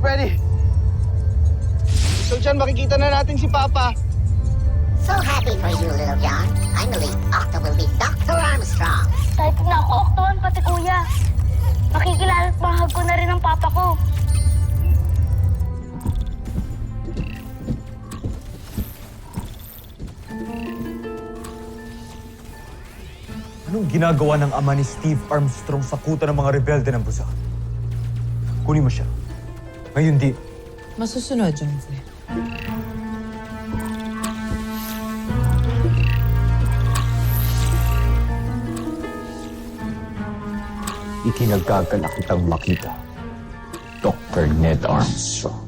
Freddy. So dyan, makikita na natin si Papa. So happy for you, Little John. I believe Octo will be Dr. Armstrong. Type na ako, Octoan, pati kuya. Makikilala at mahag ko na rin ang papa ko. Anong ginagawa ng ama ni Steve Armstrong sa kuta ng mga rebelde ng Busan? Kunin mo siya. Ngayon di. Masusunod, Jonesy. Ikinagagalak kitang makita, Dr. Ned Armstrong.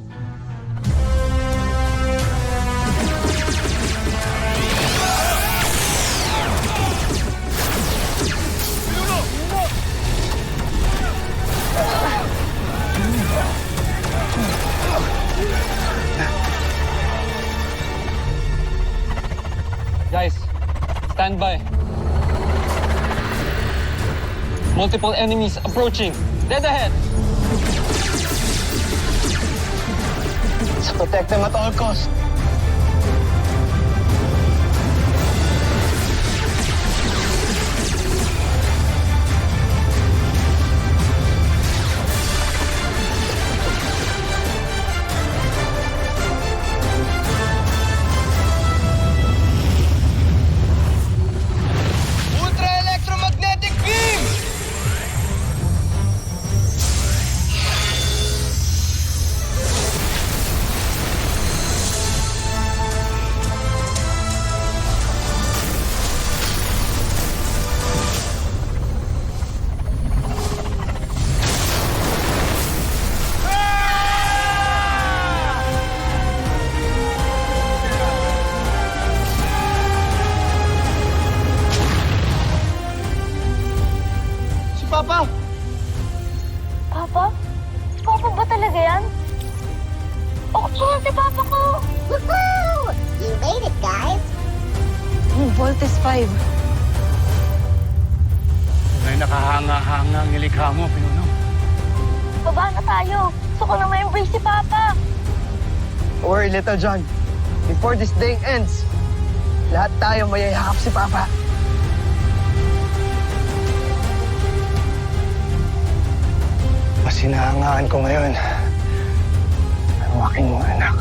Guys, stand by. Multiple enemies approaching. Dead ahead. So protect them at all costs. Ultra-electromagnetic beam! Si Papa! Papa? Papa ba talaga yan? Octoan, si papa ko! Woohoo! You made it, guys. Voltes 5. May nakahanga-hanga ang nilikha mo, Pinuno. Baba na tayo. Gusto ko na ma-embrace si papa. Don't worry, Little John. Before this day ends, lahat tayo mayayakap si Papa. Mas hinahangaan ko ngayon ang aking mga anak.